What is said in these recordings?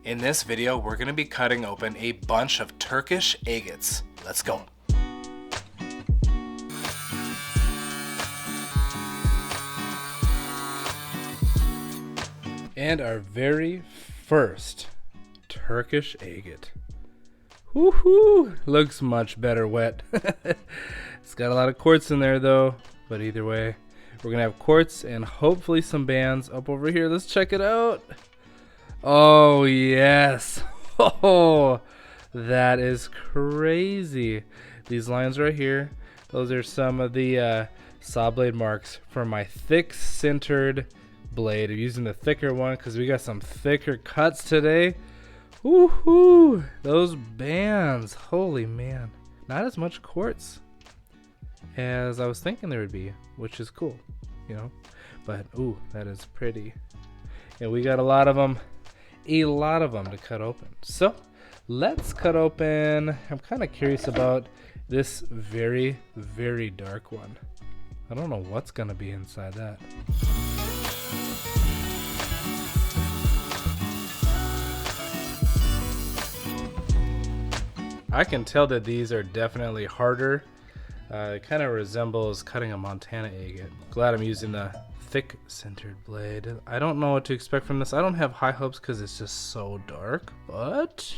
In this video, we're going to be cutting open a bunch of Turkish agates. Let's go. And our very first Turkish agate. Woohoo! Looks much better wet. It's got a lot of quartz in there though, but either way, we're gonna have quartz and hopefully some bands up over here. Let's check it out. Oh yes. Oh, that is crazy. These lines right here, those are some of the saw blade marks for my thick sintered blade. I'm using the thicker one because we got some thicker cuts today. Woohoo! Those bands, holy man. Not as much quartz as I was thinking there would be, which is cool, you know. But ooh, that is pretty. And we got a lot of them to cut open. So let's cut open. I'm kind of curious about this very, very dark one. I don't know what's gonna be inside that. I can tell that these are definitely harder. It kind of resembles cutting a Montana agate. Glad I'm using the thick sintered blade. I don't know what to expect from this. I don't have high hopes because it's just so dark, but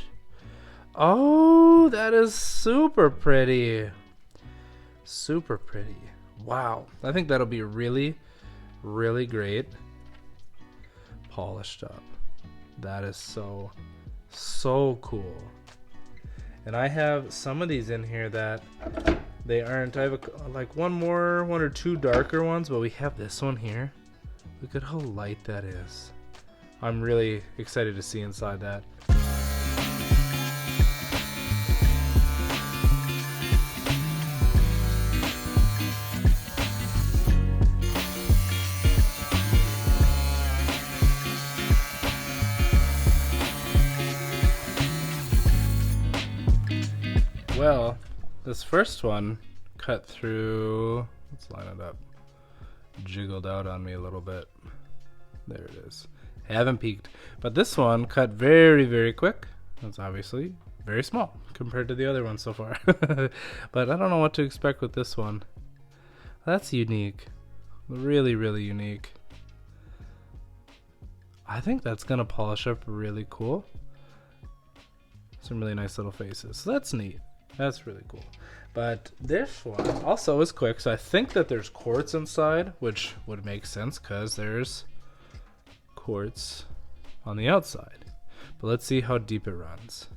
oh, that is super pretty. Super pretty. Wow. I think that'll be really, really great polished up. That is so cool. And I have some of these in here that they aren't. I have like one or two darker ones, but we have this one here. Look at how light that is. I'm really excited to see inside that. Well, this first one cut through, let's line it up, jiggled out on me a little bit. There it is. Haven't peeked. But this one cut very, very quick. It's obviously very small compared to the other one so far. But I don't know what to expect with this one. That's unique. Really, really unique. I think that's going to polish up really cool. Some really nice little faces. So that's neat. That's really cool. But this one also is quick, so I think that there's quartz inside, which would make sense because there's quartz on the outside. But let's see how deep it runs.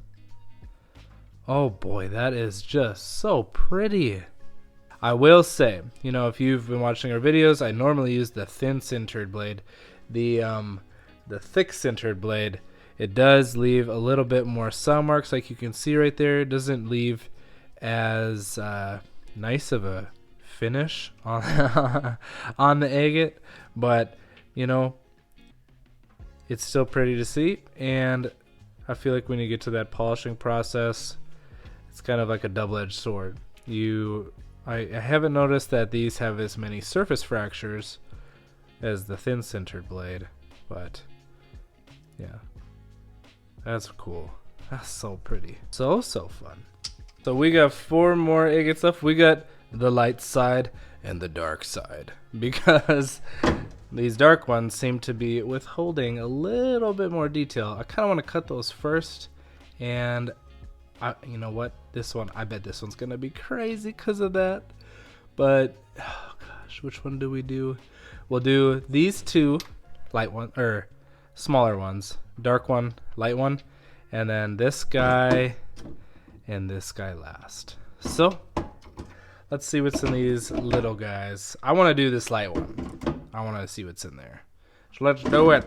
Oh boy, that is just so pretty. I will say, you know, if you've been watching our videos, I normally use the thin sintered blade. The thick sintered blade, it does leave a little bit more saw marks, like you can see right there. It doesn't leave as nice of a finish on on the agate, but you know, it's still pretty to see. And I feel like when you get to that polishing process, it's kind of like a double-edged sword. I haven't noticed that these have as many surface fractures as the thin sintered blade, but yeah. That's cool. That's so pretty. So fun. So we got 4 more agates left. We got the light side and the dark side, because these dark ones seem to be withholding a little bit more detail. I kind of want to cut those first, and you know what? This one, I bet this one's going to be crazy because of that. But, oh gosh, which one do we do? We'll do these two light one, or smaller ones. Dark one, light one, and then this guy and this guy last. So let's see what's in these little guys. I want to do this light one. I want to see what's in there. So let's do it.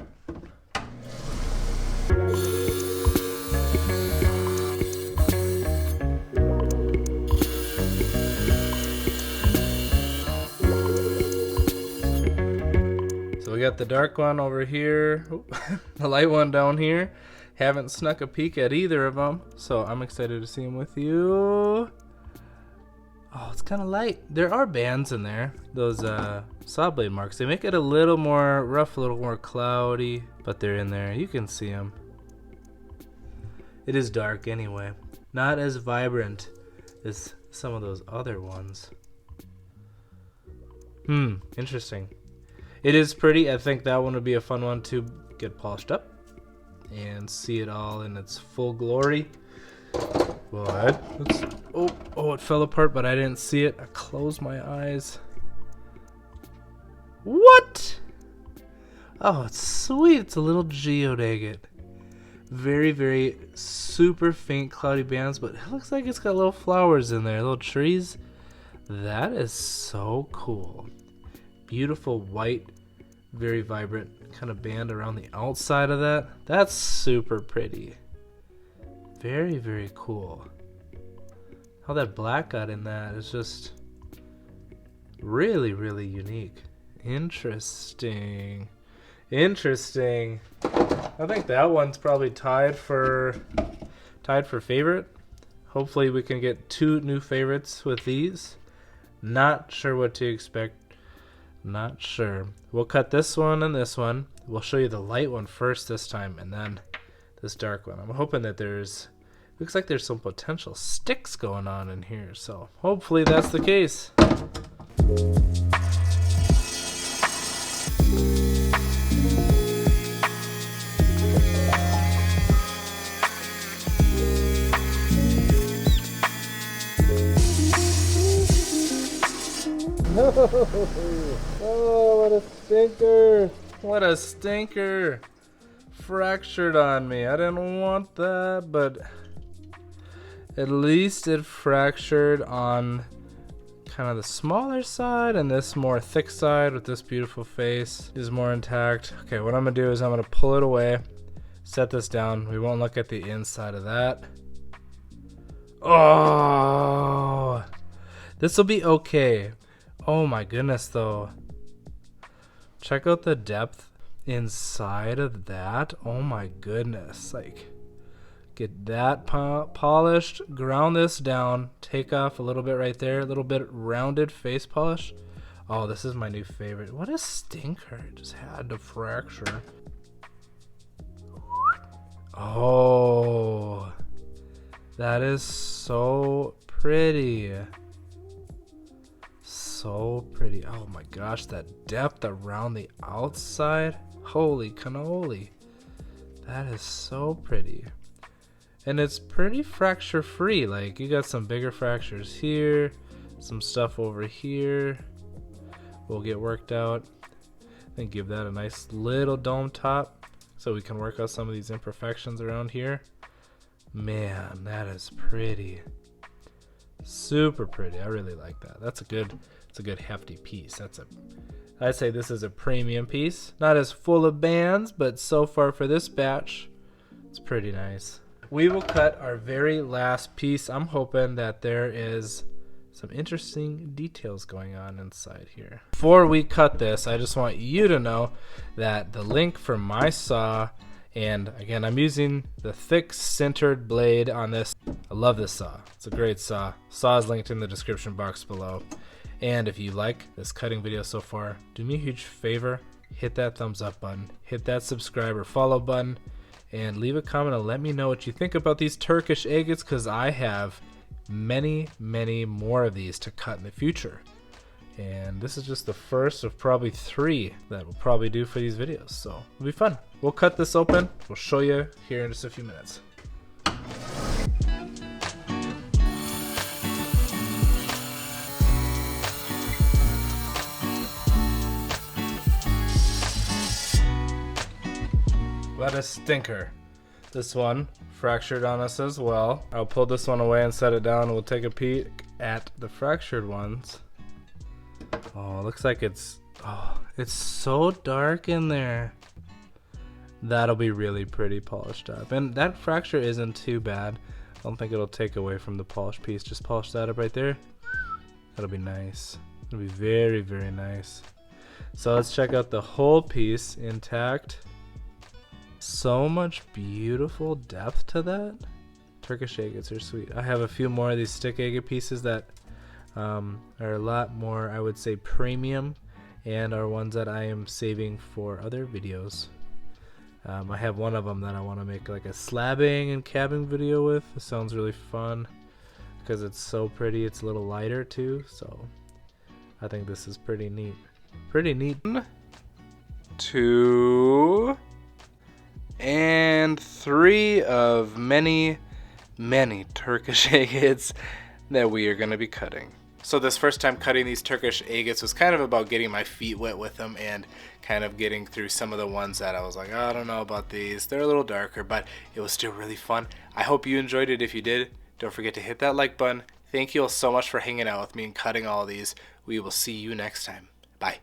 So we got the dark one over here, the light one down here. Haven't snuck a peek at either of them, so I'm excited to see them with you. Oh, it's kind of light. There are bands in there, those saw blade marks. They make it a little more rough, a little more cloudy, but they're in there. You can see them. It is dark anyway. Not as vibrant as some of those other ones. Interesting. It is pretty. I think that one would be a fun one to get polished up and see it all in its full glory. But oh, it fell apart, but I didn't see it. I closed my eyes. What? Oh, it's sweet. It's a little geode agate. Very, very super faint cloudy bands, but it looks like it's got little flowers in there, little trees. That is so cool. Beautiful white, very vibrant kind of band around the outside of that. That's super pretty. Very, very cool. How that black got in that is just really, really unique. Interesting. Interesting. I think that one's probably tied for favorite. Hopefully we can get 2 new favorites with these. Not sure what to expect. Not sure. We'll cut this one and this one. We'll show you the light one first this time, and then this dark one. I'm hoping that looks like there's some potential sticks going on in here, so hopefully that's the case. Oh, what a stinker. What a stinker. Fractured on me. I didn't want that, but at least it fractured on kind of the smaller side, and this more thick side with this beautiful face is more intact. Okay, what I'm gonna do is I'm gonna pull it away, set this down. We won't look at the inside of that. Oh, this will be okay. Oh my goodness, though. Check out the depth inside of that. Oh my goodness. Like, get that polished, ground this down, take off a little bit right there, a little bit rounded face polish. Oh, this is my new favorite. What a stinker. It just had to fracture. Oh, that is so pretty. So pretty. Oh my gosh, that depth around the outside. Holy cannoli. That is so pretty. And it's pretty fracture free. Like, you got some bigger fractures here, some stuff over here will get worked out. Then give that a nice little dome top so we can work out some of these imperfections around here. Man, that is pretty. Super pretty. I really like that. That's a good hefty piece. I'd say this is a premium piece. Not as full of bands, but so far for this batch, it's pretty nice. We will cut our very last piece. I'm hoping that there is some interesting details going on inside here. Before we cut this, I just want you to know that the link for my saw, and again, I'm using the thick sintered blade on this. I love this saw. It's a great saw. Saw is linked in the description box below. And if you like this cutting video so far, do me a huge favor, hit that thumbs up button, hit that subscribe or follow button, and leave a comment and let me know what you think about these Turkish agates, because I have many, many more of these to cut in the future. And this is just the first of probably 3 that we'll probably do for these videos, so it'll be fun. We'll cut this open. We'll show you here in just a few minutes. What a stinker. This one fractured on us as well. I'll pull this one away and set it down, and we'll take a peek at the fractured ones. Oh, looks like it's so dark in there. That'll be really pretty polished up. And that fracture isn't too bad. I don't think it'll take away from the polished piece. Just polish that up right there. That'll be nice. It'll be very, very nice. So let's check out the whole piece intact. So much beautiful depth to that. Turkish agates are sweet. I have a few more of these stick agate pieces that are a lot more, I would say, premium, and are ones that I am saving for other videos. I have one of them that I want to make like a slabbing and cabbing video with. It sounds really fun because it's so pretty. It's a little lighter too, so I think this is pretty neat. Pretty neat. 1, 2, and 3 of many Turkish agates that we are going to be cutting. So this first time cutting these Turkish agates was kind of about getting my feet wet with them and kind of getting through some of the ones that I was like, oh, I don't know about these. They're a little darker, but it was still really fun. I hope you enjoyed it. If you did, don't forget to hit that like button. Thank you all so much for hanging out with me and cutting all of these. We will see you next time. Bye.